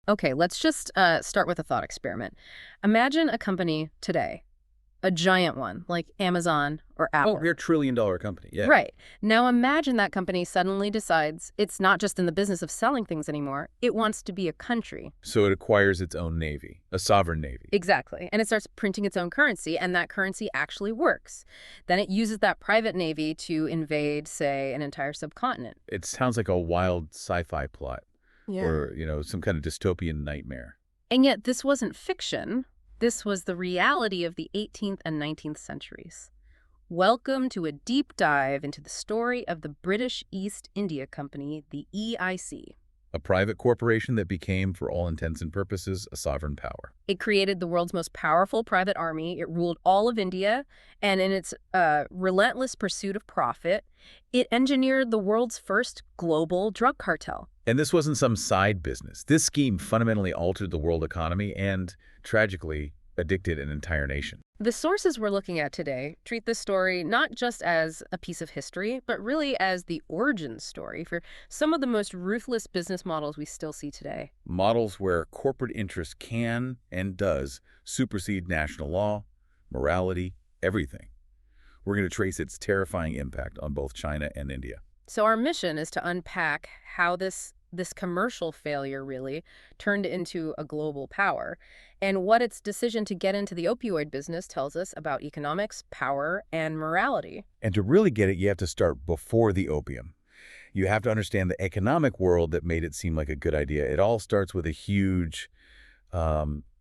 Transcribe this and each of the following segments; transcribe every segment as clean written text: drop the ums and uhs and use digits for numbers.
Okay, let's just start with a thought experiment. Imagine a company today, a giant one like Amazon or Oh, Apple. they're $1 trillion company. Yeah. Right. Now imagine that company suddenly decides it's not just in the business of selling things anymore. It wants to be a country. So it acquires its own navy, a sovereign navy. Exactly. And it starts printing its own currency, and that currency actually works. Then it uses that private navy to invade, say, an entire subcontinent. It sounds like a wild sci-fi plot Yeah. or, some kind of dystopian nightmare. And yet this wasn't fiction. This was the reality of the 18th and 19th centuries. Welcome to a deep dive into the story of the British East India Company, the EIC. A private corporation that became, for all intents and purposes, a sovereign power. It created the world's most powerful private army. It ruled all of India, and in its relentless pursuit of profit, it engineered the world's first global drug cartel. And this wasn't some side business. This scheme fundamentally altered the world economy and, tragically, addicted an entire nation. The sources we're looking at today treat this story not just as a piece of history, but really as the origin story for some of the most ruthless business models we still see today. Models where corporate interest can and does supersede national law, morality, everything. We're going to trace its terrifying impact on both China and India. So our mission is to unpack how this commercial failure really turned into a global power, and what its decision to get into the opioid business tells us about economics, power, and morality. And to really get it, you have to start before the opium. You have to understand the economic world that made it seem like a good idea. It all starts with a huge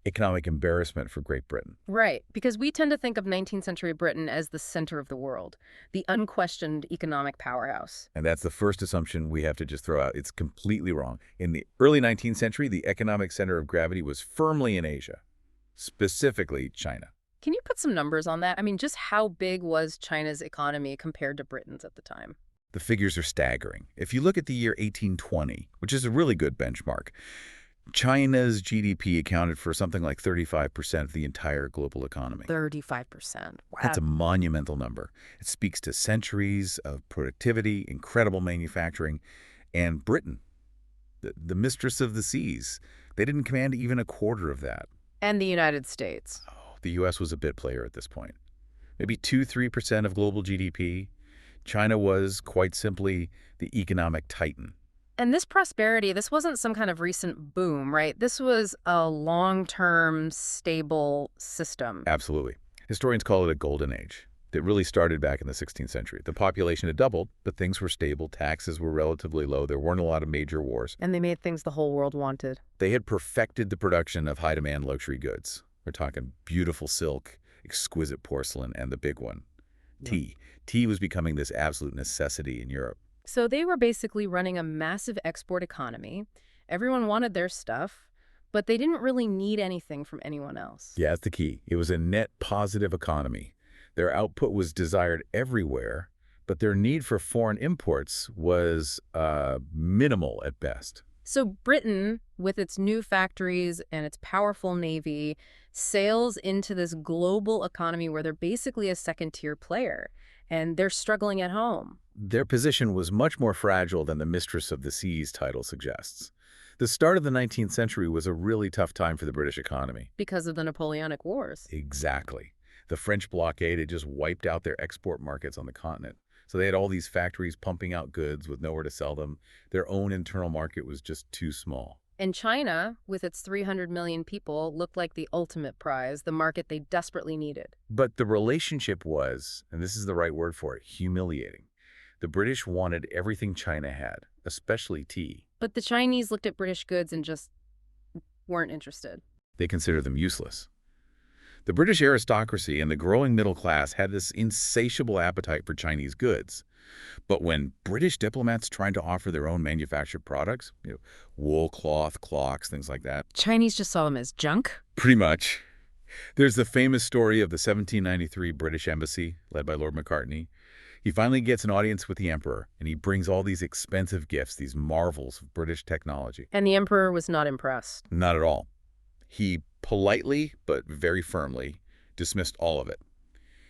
economic embarrassment for Great Britain. Right, because we tend to think of 19th century Britain as the center of the world, the unquestioned economic powerhouse. And that's the first assumption we have to just throw out. It's completely wrong. In the early 19th century, the economic center of gravity was firmly in Asia, specifically China. Can you put some numbers on that? I mean, just how big was China's economy compared to Britain's at the time? The figures are staggering. If you look at the year 1820, which is a really good benchmark, China's GDP accounted for something like 35% of the entire global economy. 35%. Wow. That's a monumental number. It speaks to centuries of productivity, incredible manufacturing, and Britain, the mistress of the seas. They didn't command even a quarter of that. And the United States. Oh, the U.S. was a bit player at this point. Maybe 2–3% of global GDP. China was, quite simply, the economic titan. And this prosperity, this wasn't some kind of recent boom, right? This was a long-term, stable system. Absolutely. Historians call it a golden age. That really started back in the 16th century. The population had doubled, but things were stable. Taxes were relatively low. There weren't a lot of major wars. And they made things the whole world wanted. They had perfected the production of high-demand luxury goods. We're talking beautiful silk, exquisite porcelain, and the big one, tea. Tea was becoming this absolute necessity in Europe. So they were basically running a massive export economy. Everyone wanted their stuff, but they didn't really need anything from anyone else. Yeah, that's the key. It was a net positive economy. Their output was desired everywhere, but their need for foreign imports was minimal at best. So Britain, with its new factories and its powerful navy, sails into this global economy where they're basically a second-tier player, and they're struggling at home. Their position was much more fragile than the Mistress of the Seas title suggests. The start of the 19th century was a really tough time for the British economy. Because of the Napoleonic Wars. Exactly. The French blockade had just wiped out their export markets on the continent. So they had all these factories pumping out goods with nowhere to sell them. Their own internal market was just too small. And China, with its 300 million people, looked like the ultimate prize, the market they desperately needed. But the relationship was, and this is the right word for it, humiliating. The British wanted everything China had, especially tea. But the Chinese looked at British goods and just weren't interested. They considered them useless. The British aristocracy and the growing middle class had this insatiable appetite for Chinese goods. But when British diplomats tried to offer their own manufactured products, wool, cloth, clocks, things like that. Chinese just saw them as junk? Pretty much. There's the famous story of the 1793 British embassy, led by Lord Macartney. He finally gets an audience with the emperor, and he brings all these expensive gifts, these marvels of British technology. And the emperor was not impressed. Not at all. He politely, but very firmly, dismissed all of it.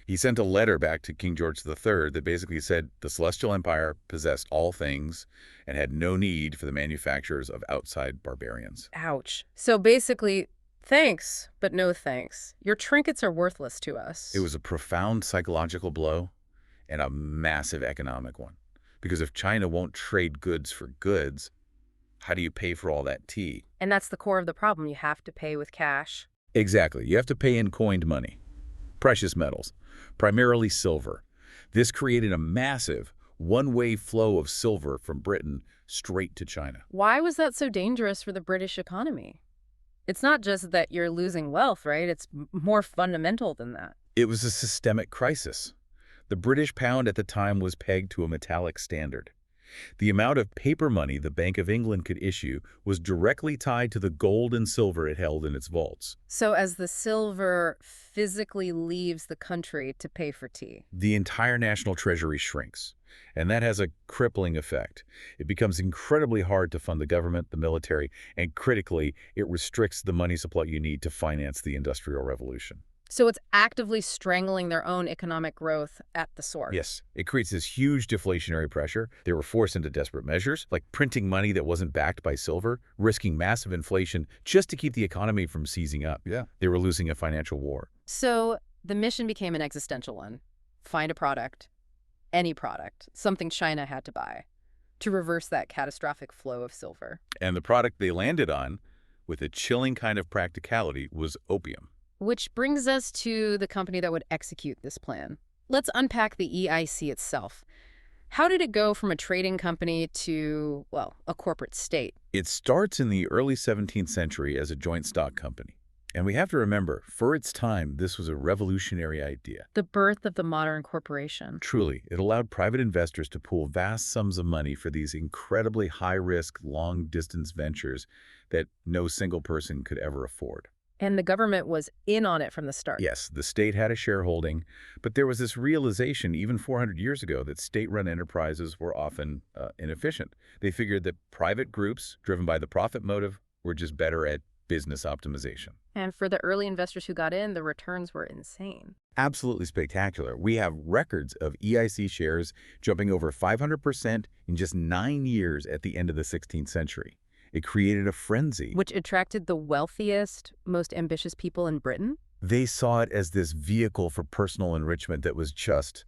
He sent a letter back to King George III that basically said the Celestial Empire possessed all things and had no need for the manufacturers of outside barbarians. Ouch. So basically, thanks, but no thanks. Your trinkets are worthless to It us. was a profound psychological blow and a massive economic one. Because if China won't trade goods for goods, how do you pay for all that tea? And that's the core of the problem. You have to pay with cash. Exactly. You have to pay in coined money, precious metals, primarily silver. This created a massive one-way flow of silver from Britain straight to China. Why was that so dangerous for the British economy? It's not just that you're losing wealth, right? It's more fundamental than that. It was a systemic crisis. The British pound at the time was pegged to a metallic standard. The amount of paper money the Bank of England could issue was directly tied to the gold and silver it held in its vaults. So as the silver physically leaves the country to pay for tea. The entire national treasury shrinks, and that has a crippling effect. It becomes incredibly hard to fund the government, the military, and critically, it restricts the money supply you need to finance the Industrial Revolution. So it's actively strangling their own economic growth at the source. Yes, it creates this huge deflationary pressure. They were forced into desperate measures, like printing money that wasn't backed by silver, risking massive inflation just to keep the economy from seizing up. Yeah. They were losing a financial war. So the mission became an existential one. Find a product, any product, something China had to buy, to reverse that catastrophic flow of silver. And the product they landed on, with a chilling kind of practicality, was opium. Which brings us to the company that would execute this plan. Let's unpack the EIC itself. How did it go from a trading company to, well, a corporate state? It starts in the early 17th century as a joint stock company. And we have to remember, for its time, this was a revolutionary idea. The birth of the modern corporation. Truly, it allowed private investors to pool vast sums of money for these incredibly high-risk, long-distance ventures that no single person could ever afford. And the government was in on it from the start. Yes, the state had a shareholding, but there was this realization even 400 years ago that state-run enterprises were often inefficient. They figured that private groups, driven by the profit motive, were just better at business optimization. And for the early investors who got in, the returns were insane. Absolutely spectacular. We have records of EIC shares jumping over 500% in just 9 years at the end of the 16th century. It created a frenzy. Which attracted the wealthiest, most ambitious people in Britain? They saw it as this vehicle for personal enrichment that was just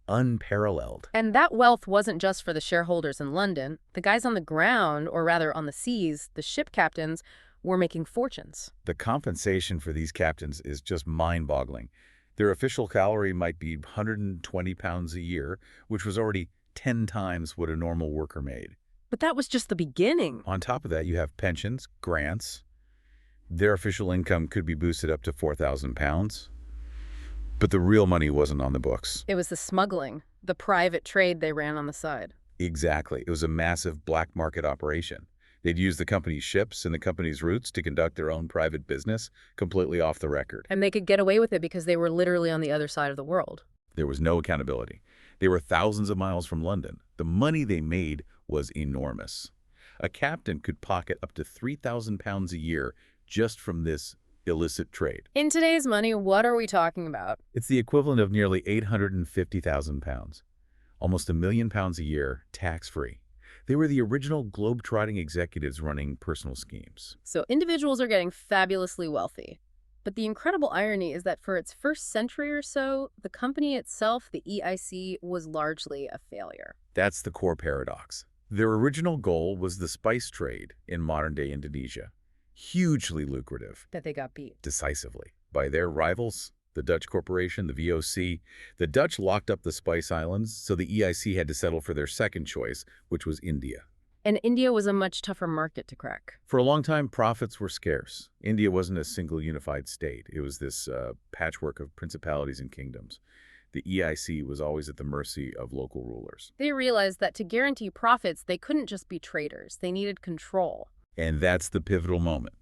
unparalleled. And that wealth wasn't just for the shareholders in London. The guys on the ground, or rather on the seas, the ship captains, were making fortunes. The compensation for these captains is just mind-boggling. Their official salary might be 120 pounds a year, which was already 10 times what a normal worker made. But that was just the beginning. On top of that, you have pensions, grants. Their official income could be boosted up to 4,000 pounds. But the real money wasn't on the books. It was the smuggling, the private trade they ran on the side. Exactly. It was a massive black market operation. They'd use the company's ships and the company's routes to conduct their own private business completely off the record. And they could get away with it because they were literally on the other side of the world. There was no accountability. They were thousands of miles from London. The money they made was enormous. A captain could pocket up to 3,000 pounds a year just from this illicit trade. In today's money, what are we talking about? It's the equivalent of nearly 850,000 pounds, almost £1 million a year, tax-free. They were the original globe-trotting executives running personal schemes. So individuals are getting fabulously wealthy. But the incredible irony is that for its first century or so, the company itself, the EIC, was largely a failure. That's the core paradox. Their original goal was the spice trade in modern-day Indonesia, hugely lucrative. That they got beat. Decisively by their rivals, the Dutch corporation, the VOC. The Dutch locked up the Spice Islands, so the EIC had to settle for their second choice, which was India. And India was a much tougher market to crack. For a long time, profits were scarce. India wasn't a single unified state. It was this patchwork of principalities and kingdoms. The EIC was always at the mercy of local rulers. They realized that to guarantee profits, they couldn't just be traders. They needed control. And that's the pivotal moment.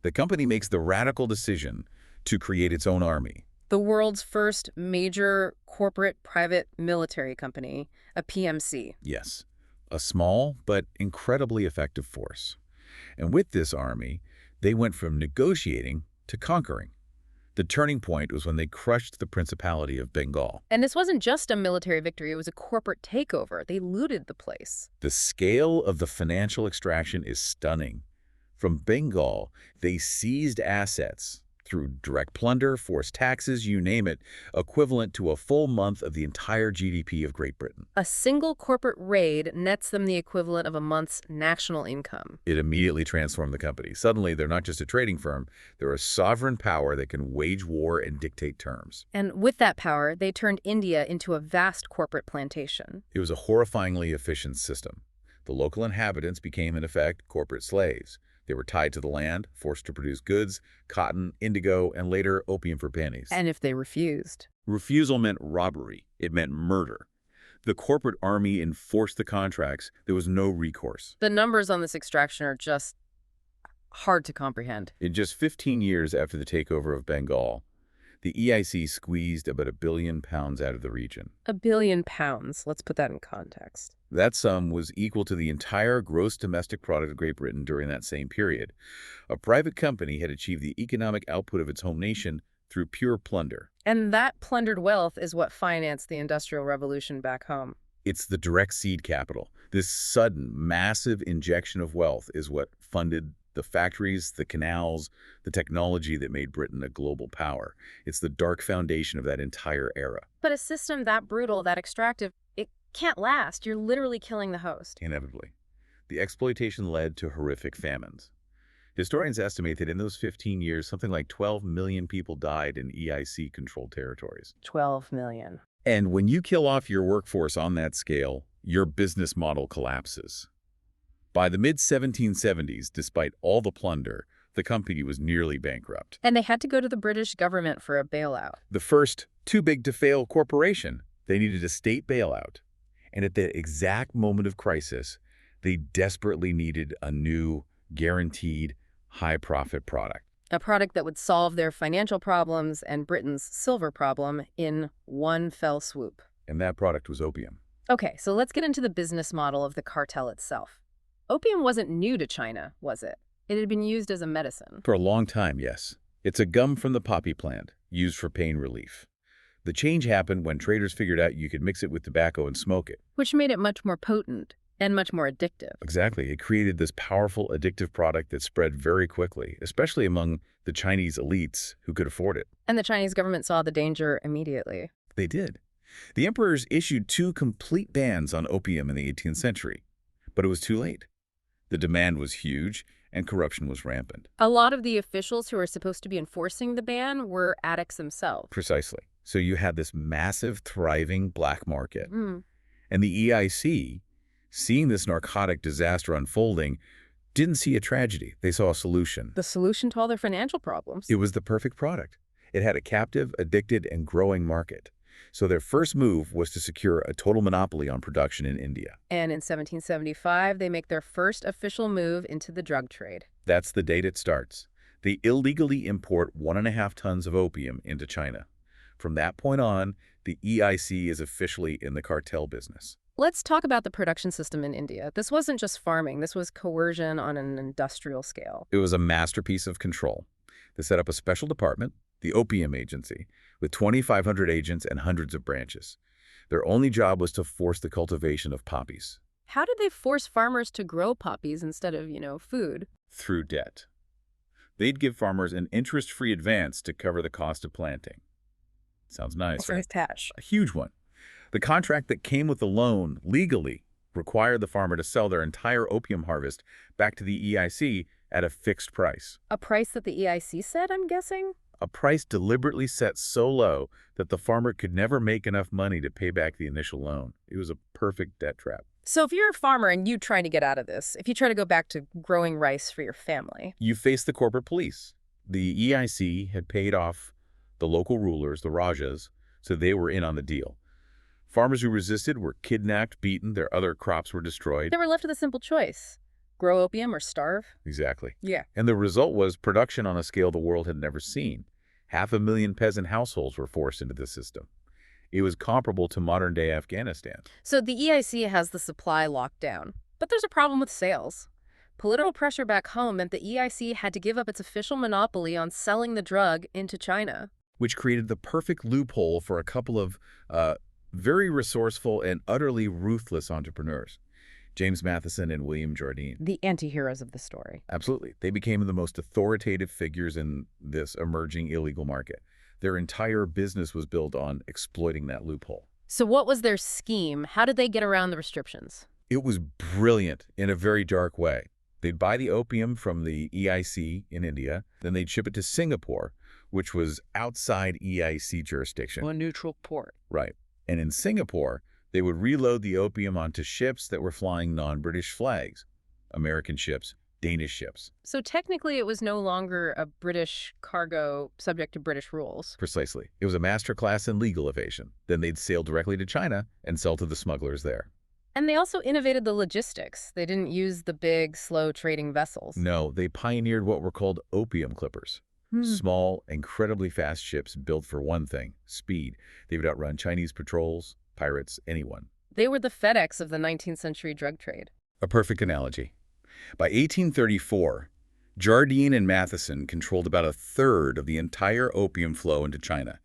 The company makes the radical decision to create its own army. The world's first major corporate private military company, a PMC. Yes, a small but incredibly effective force. And with this army, they went from negotiating to conquering. The turning point was when they crushed the Principality of Bengal. And this wasn't just a military victory, it was a corporate takeover. They looted the place. The scale of the financial extraction is stunning. From Bengal, they seized assets through direct plunder, forced taxes, you name it, equivalent to a full month of the entire GDP of Great Britain. A single corporate raid nets them the equivalent of a month's national income. It immediately transformed the company. Suddenly, they're not just a trading firm, they're a sovereign power that can wage war and dictate terms. And with that power, they turned India into a vast corporate plantation. It was a horrifyingly efficient system. The local inhabitants became, in effect, corporate slaves. They were tied to the land, forced to produce goods, cotton, indigo, and later opium for pennies. And if they refused? Refusal meant robbery. It meant murder. The corporate army enforced the contracts. There was no recourse. The numbers on this extraction are just hard to comprehend. In just 15 years after the takeover of Bengal, the EIC squeezed about £1 billion out of the region. £1 billion. Let's put that in context. That sum was equal to the entire gross domestic product of Great Britain during that same period. A private company had achieved the economic output of its home nation through pure plunder. And that plundered wealth is what financed the Industrial Revolution back home. It's the direct seed capital. This sudden, massive injection of wealth is what funded the factories, the canals, the technology that made Britain a global power. It's the dark foundation of that entire era. But a system that brutal, that extractive, it can't last. You're literally killing the host. Inevitably. The exploitation led to horrific famines. Historians estimate that in those 15 years, something like 12 million people died in EIC-controlled territories. 12 million. And when you kill off your workforce on that scale, your business model collapses. By the mid-1770s, despite all the plunder, the company was nearly bankrupt. And they had to go to the British government for a bailout. The first too-big-to-fail corporation. They needed a state bailout. And at the exact moment of crisis, they desperately needed a new, guaranteed, high-profit product. A product that would solve their financial problems and Britain's silver problem in one fell swoop. And that product was opium. Okay, so let's get into the business model of the cartel itself. Opium wasn't new to China, was it? It had been used as a medicine. For a long time, yes. It's a gum from the poppy plant, used for pain relief. The change happened when traders figured out you could mix it with tobacco and smoke it. Which made it much more potent and much more addictive. Exactly. It created this powerful, addictive product that spread very quickly, especially among the Chinese elites who could afford it. And the Chinese government saw the danger immediately. They did. The emperors issued 2 complete bans on opium in the 18th century, but it was too late. The demand was huge, and corruption was rampant. A lot of the officials who were supposed to be enforcing the ban were addicts themselves. Precisely. So you had this massive, thriving black market. Mm. And the EIC, seeing this narcotic disaster unfolding, didn't see a tragedy. They saw a solution. The solution to all their financial problems. It was the perfect product. It had a captive, addicted, and growing market. So their first move was to secure a total monopoly on production in India. And in 1775, they make their first official move into the drug trade. That's the date it starts. They illegally import 1.5 tons of opium into China. From that point on, the EIC is officially in the cartel business. Let's talk about the production system in India. This wasn't just farming. This was coercion on an industrial scale. It was a masterpiece of control. They set up a special department, the Opium Agency, with 2,500 agents and hundreds of branches. Their only job was to force the cultivation of poppies. How did they force farmers to grow poppies instead of, food? Through debt. They'd give farmers an interest-free advance to cover the cost of planting. Sounds nice, right? Cash. A huge one. The contract that came with the loan legally required the farmer to sell their entire opium harvest back to the EIC at a fixed price. A price that the EIC said, I'm guessing? A price deliberately set so low that the farmer could never make enough money to pay back the initial loan. It was a perfect debt trap. So if you're a farmer and you're trying to get out of this, if you try to go back to growing rice for your family, You face the corporate police. The EIC had paid off the local rulers, the Rajas, so they were in on the deal. Farmers who resisted were kidnapped, beaten, their other crops were destroyed. they were left with a simple choice. Grow opium or starve? Exactly. Yeah. And the result was production on a scale the world had never seen. 500,000 peasant households were forced into the system. It was comparable to modern-day Afghanistan. So the EIC has the supply locked down, but there's a problem with sales. Political pressure back home meant the EIC had to give up its official monopoly on selling the drug into China. which created the perfect loophole for a couple of very resourceful and utterly ruthless entrepreneurs, James Matheson and William Jardine. The anti-heroes of the story. Absolutely. They became the most authoritative figures in this emerging illegal market. Their entire business was built on exploiting that loophole. So what was their scheme? How did they get around the restrictions? It was brilliant in a very dark way. They'd buy the opium from the EIC in India, then they'd ship it to Singapore, which was outside EIC jurisdiction. A neutral port. Right. And in Singapore, they would reload the opium onto ships that were flying non-British flags. American ships, Danish ships. So technically it was no longer a British cargo subject to British rules. Precisely. It was a masterclass in legal evasion. Then they'd sail directly to China and sell to the smugglers there. And they also innovated the logistics. They didn't use the big, slow-trading vessels. No, they pioneered what were called opium clippers. Small, incredibly fast ships built for one thing, speed. They would outrun Chinese patrols, pirates, anyone. They were the FedEx of the 19th century drug trade. A perfect analogy. By 1834, Jardine and Matheson controlled about a third of the entire opium flow into China.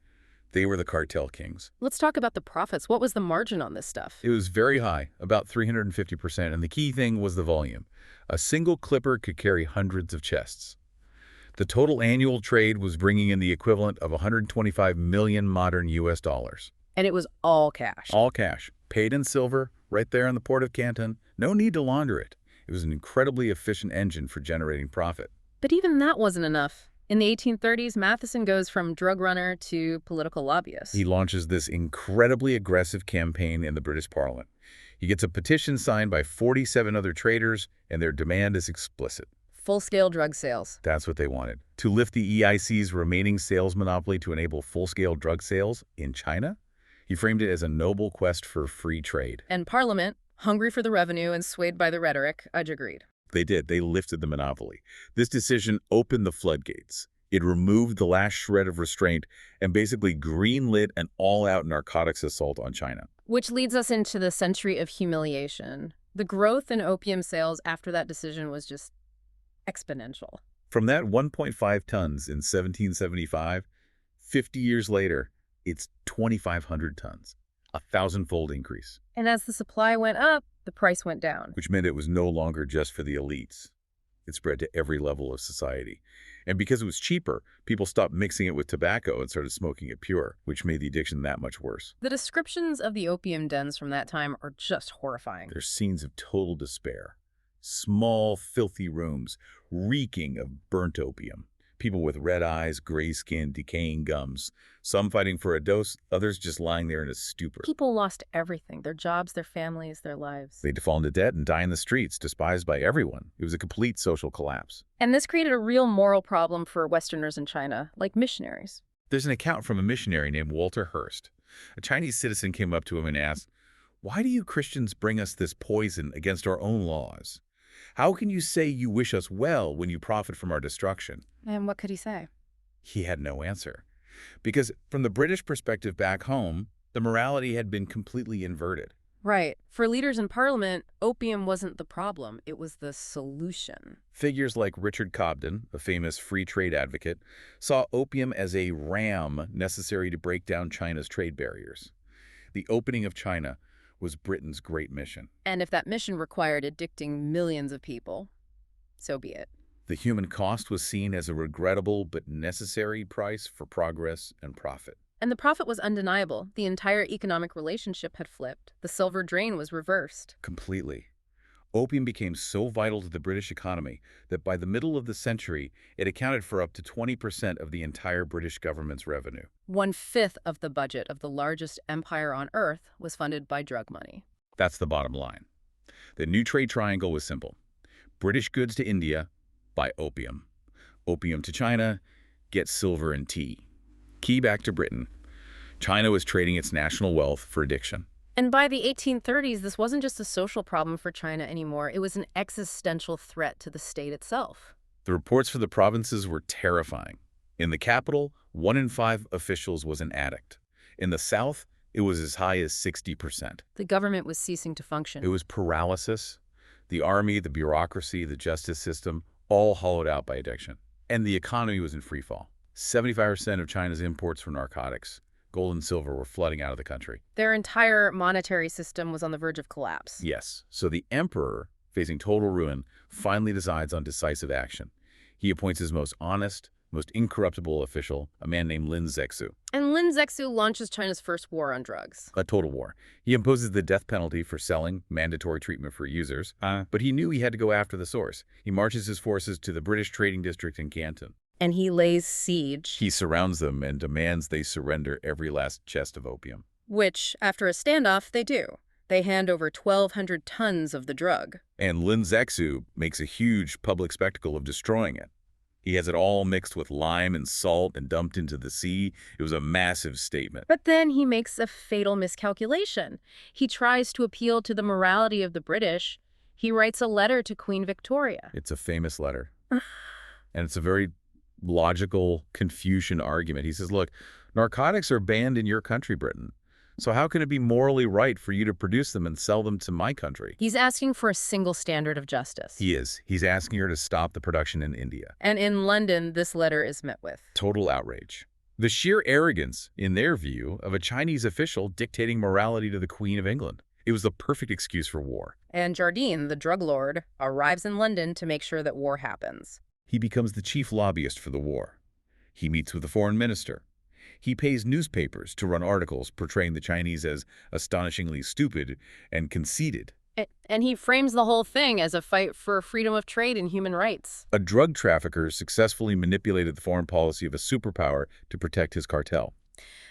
They were the cartel kings. Let's talk about the profits. What was the margin on this stuff? It was very high, about 350%, and the key thing was the volume. A single clipper could carry hundreds of chests. The total annual trade was bringing in the equivalent of 125 million modern U.S. dollars. And it was all cash. All cash, paid in silver, right there in the port of Canton. No need to launder it. It was an incredibly efficient engine for generating profit. But even that wasn't enough. In the 1830s, Matheson goes from drug runner to political lobbyist. He launches this incredibly aggressive campaign in the British Parliament. He gets a petition signed by 47 other traders, and their demand is explicit. Full-scale drug sales. That's what they wanted. To lift the EIC's remaining sales monopoly to enable full-scale drug sales in China? He framed it as a noble quest for free trade. And Parliament, hungry for the revenue and swayed by the rhetoric, agreed. They did. They lifted the monopoly. This decision opened the floodgates. It removed the last shred of restraint and basically greenlit an all-out narcotics assault on China. Which leads us into the century of humiliation. The growth in opium sales after that decision was just exponential. From that 1.5 tons in 1775, 50 years later, it's 2,500 tons, a 1,000-fold increase. And as the supply went up, the price went down. Which meant it was no longer just for the elites. It spread to every level of society. And because it was cheaper, people stopped mixing it with tobacco and started smoking it pure, which made the addiction that much worse. The descriptions of the opium dens from that time are just horrifying. They're scenes of total despair. Small, filthy rooms, reeking of burnt opium. People with red eyes, gray skin, decaying gums. Some fighting for a dose, others just lying there in a stupor. People lost everything, their jobs, their families, their lives. They'd fall into debt and die in the streets, despised by everyone. It was a complete social collapse. And this created a real moral problem for Westerners in China, like missionaries. There's an account from a missionary named Walter Hurst. A Chinese citizen came up to him and asked, "Why do you Christians bring us this poison against our own laws? How can you say you wish us well when you profit from our destruction?" And what could he say? He had no answer. Because from the British perspective back home, the morality had been completely inverted. Right. For leaders in Parliament, opium wasn't the problem. It was the solution. Figures like Richard Cobden, a famous free trade advocate, saw opium as a ram necessary to break down China's trade barriers. The opening of China was Britain's great mission. And if that mission required addicting millions of people, so be it. The human cost was seen as a regrettable but necessary price for progress and profit. And the profit was undeniable. The entire economic relationship had flipped. The silver drain was reversed. Completely. Opium became so vital to the British economy that by the middle of the century, it accounted for up to 20% of the entire British government's revenue. 1/5 of the budget of the largest empire on earth was funded by drug money. That's the bottom line. The new trade triangle was simple. British goods to India, buy opium. Opium to China, get silver and tea. Key back to Britain. China was trading its national wealth for addiction. And by the 1830s, this wasn't just a social problem for China anymore. It was an existential threat to the state itself. The reports for the provinces were terrifying. In the capital, 1 in 5 officials was an addict. In the south, it was as high as 60%. The government was ceasing to function. It was paralysis. The army, the bureaucracy, the justice system, all hollowed out by addiction. And the economy was in free fall. 75% of China's imports for narcotics, gold and silver, were flooding out of the country. Their entire monetary system was on the verge of collapse. Yes, so the emperor, facing total ruin, finally decides on decisive action. He appoints his most honest, most incorruptible official, a man named Lin Zexu. And Lin Zexu launches China's first war on drugs. A total war. He imposes the death penalty for selling, mandatory treatment for users, but he knew he had to go after the source. He marches his forces to the British trading district in Canton. And he lays siege. He surrounds them and demands they surrender every last chest of opium. Which, after a standoff, they do. They hand over 1,200 tons of the drug. And Lin Zexu makes a huge public spectacle of destroying it. He has it all mixed with lime and salt and dumped into the sea. It was a massive statement. But then he makes a fatal miscalculation. He tries to appeal to the morality of the British. He writes a letter to Queen Victoria. It's a famous letter. And it's a very logical Confucian argument. He says, look, narcotics are banned in your country, Britain. So how can it be morally right for you to produce them and sell them to my country? He's asking for a single standard of justice. He is. He's asking her to stop the production in India. And in London, this letter is met with total outrage. The sheer arrogance, in their view, of a Chinese official dictating morality to the Queen of England. It was the perfect excuse for war. And Jardine, the drug lord, arrives in London to make sure that war happens. He becomes the chief lobbyist for the war. He meets with the foreign minister. He pays newspapers to run articles portraying the Chinese as astonishingly stupid and conceited. And he frames the whole thing as a fight for freedom of trade and human rights. A drug trafficker successfully manipulated the foreign policy of a superpower to protect his cartel.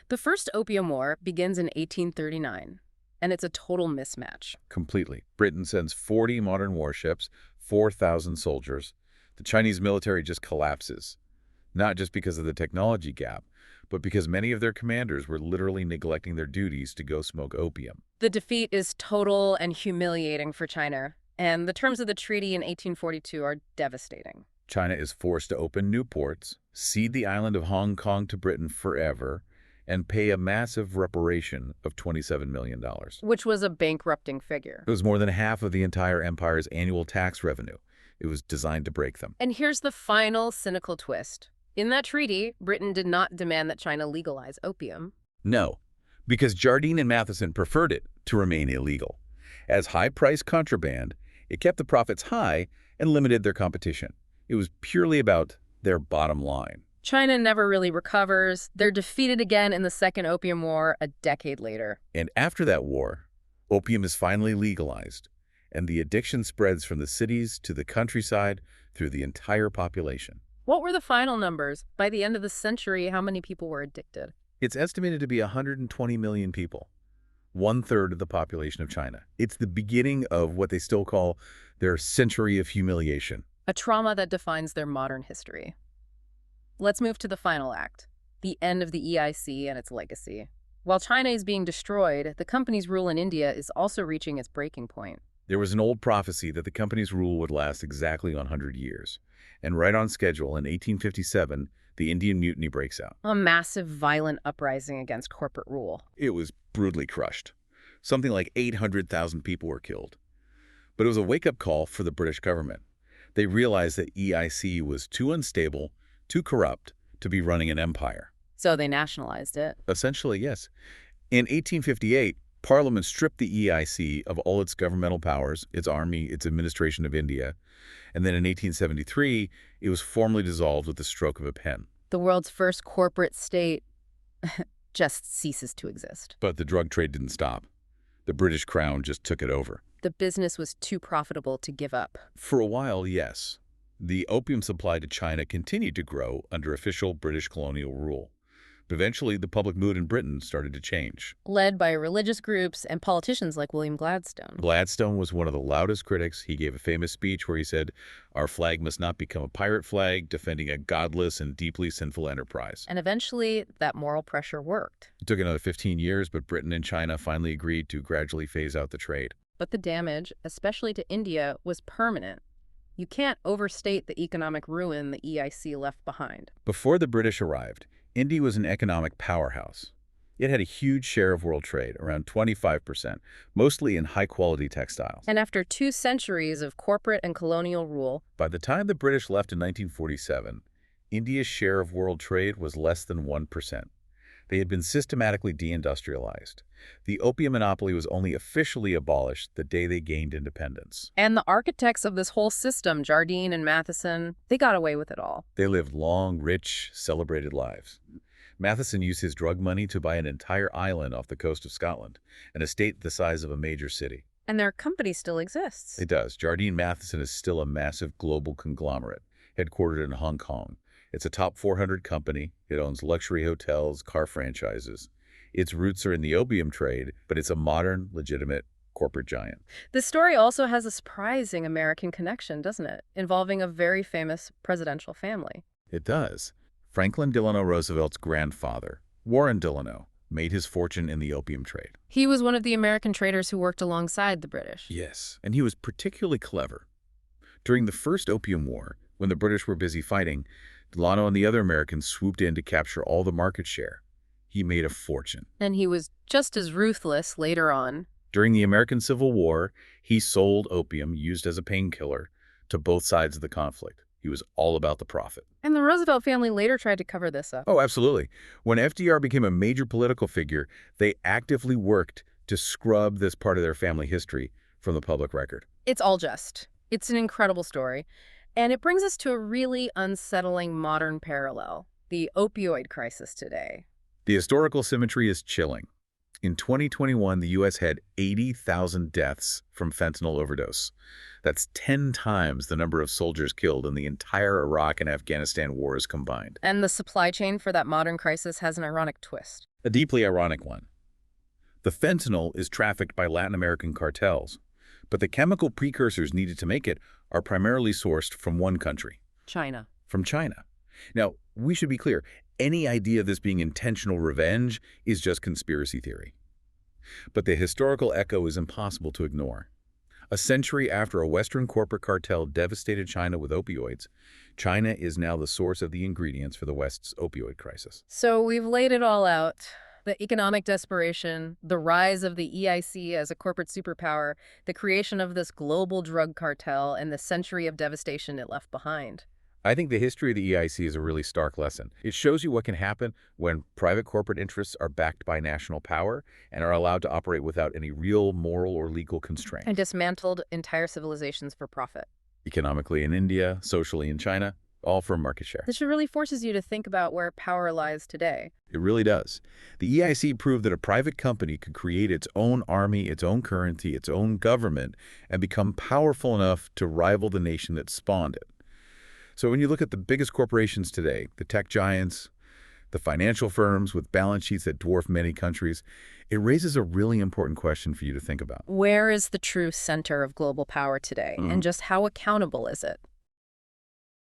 The First Opium War begins in 1839, and it's a total mismatch. Completely. Britain sends 40 modern warships, 4,000 soldiers. The Chinese military just collapses, not just because of the technology gap, but because many of their commanders were literally neglecting their duties to go smoke opium. The defeat is total and humiliating for China, and the terms of the treaty in 1842 are devastating. China is forced to open new ports, cede the island of Hong Kong to Britain forever, and pay a massive reparation of $27 million. Which was a bankrupting figure. It was more than half of the entire empire's annual tax revenue. It was designed to break them. And here's the final cynical twist. In that treaty, Britain did not demand that China legalize opium. No, because Jardine and Matheson preferred it to remain illegal. As high-priced contraband, it kept the profits high and limited their competition. It was purely about their bottom line. China never really recovers. They're defeated again in the Second Opium War a decade later. And after that war, opium is finally legalized, and the addiction spreads from the cities to the countryside through the entire population. What were the final numbers? By the end of the century, how many people were addicted? It's estimated to be 120 million people, 1/3 of the population of China. It's the beginning of what they still call their century of humiliation. A trauma that defines their modern history. Let's move to the final act, the end of the EIC and its legacy. While China is being destroyed, the company's rule in India is also reaching its breaking point. There was an old prophecy that the company's rule would last exactly 100 years. And right on schedule, in 1857, the Indian Mutiny breaks out. A massive, violent uprising against corporate rule. It was brutally crushed. Something like 800,000 people were killed. But it was a wake-up call for the British government. They realized that EIC was too unstable, too corrupt, to be running an empire. So they nationalized it. Essentially, yes. In 1858, Parliament stripped the EIC of all its governmental powers, its army, its administration of India. And then in 1873, it was formally dissolved with the stroke of a pen. The world's first corporate state just ceases to exist. But the drug trade didn't stop. The British Crown just took it over. The business was too profitable to give up. For a while, yes. The opium supply to China continued to grow under official British colonial rule. But eventually, the public mood in Britain started to change. Led by religious groups and politicians like William Gladstone. Gladstone was one of the loudest critics. He gave a famous speech where he said, "Our flag must not become a pirate flag, defending a godless and deeply sinful enterprise." And eventually, that moral pressure worked. It took another 15 years, but Britain and China finally agreed to gradually phase out the trade. But the damage, especially to India, was permanent. You can't overstate the economic ruin the EIC left behind. Before the British arrived, India was an economic powerhouse. It had a huge share of world trade, around 25%, mostly in high-quality textiles. And after 2 centuries of corporate and colonial rule, By the time the British left in 1947, India's share of world trade was less than 1%. They had been systematically deindustrialized. The opium monopoly was only officially abolished the day they gained independence. and the architects of this whole system, Jardine and Matheson, they got away with it all. They lived long, rich, celebrated lives. Matheson used his drug money to buy an entire island off the coast of Scotland, an estate the size of a major city. And their company still exists. It does. Jardine Matheson is still a massive global conglomerate, headquartered in Hong Kong. It's a top 400 company. It owns luxury hotels, car franchises. Its roots are in the opium trade, but it's a modern, legitimate corporate giant. This story also has a surprising American connection, doesn't it? Involving a very famous presidential family. It does. Franklin Delano Roosevelt's grandfather, Warren Delano, made his fortune in the opium trade. He was one of the American traders who worked alongside the British. Yes, and he was particularly clever. During the First Opium War, when the British were busy fighting, Delano and the other Americans swooped in to capture all the market share. He made a fortune. And he was just as ruthless later on. During the American Civil War, he sold opium used as a painkiller to both sides of the conflict. He was all about the profit. And the Roosevelt family later tried to cover this up. Oh, absolutely. When FDR became a major political figure, they actively worked to scrub this part of their family history from the public record. It's all just. It's an incredible story. And it brings us to a really unsettling modern parallel, the opioid crisis today. The historical symmetry is chilling. In 2021, the U.S. had 80,000 deaths from fentanyl overdose. That's 10 times the number of soldiers killed in the entire Iraq and Afghanistan wars combined. And the supply chain for that modern crisis has an ironic twist. A deeply ironic one. The fentanyl is trafficked by Latin American cartels, but the chemical precursors needed to make it are primarily sourced from one country. China. From China. Now, we should be clear, any idea of this being intentional revenge is just conspiracy theory. But the historical echo is impossible to ignore. A century after a Western corporate cartel devastated China with opioids, China is now the source of the ingredients for the West's opioid crisis. So we've laid it all out. The economic desperation, the rise of the EIC as a corporate superpower, the creation of this global drug cartel, and the century of devastation it left behind. I think the history of the EIC is a really stark lesson. It shows you what can happen when private corporate interests are backed by national power and are allowed to operate without any real moral or legal constraint. And dismantled entire civilizations for profit. Economically in India, socially in China, all for market share. This really forces you to think about where power lies today. It really does. The EIC proved that a private company could create its own army, its own currency, its own government, and become powerful enough to rival the nation that spawned it. So when you look at the biggest corporations today, the tech giants, the financial firms with balance sheets that dwarf many countries, it raises a really important question for you to think about. Where is the true center of global power today, and just how accountable is it?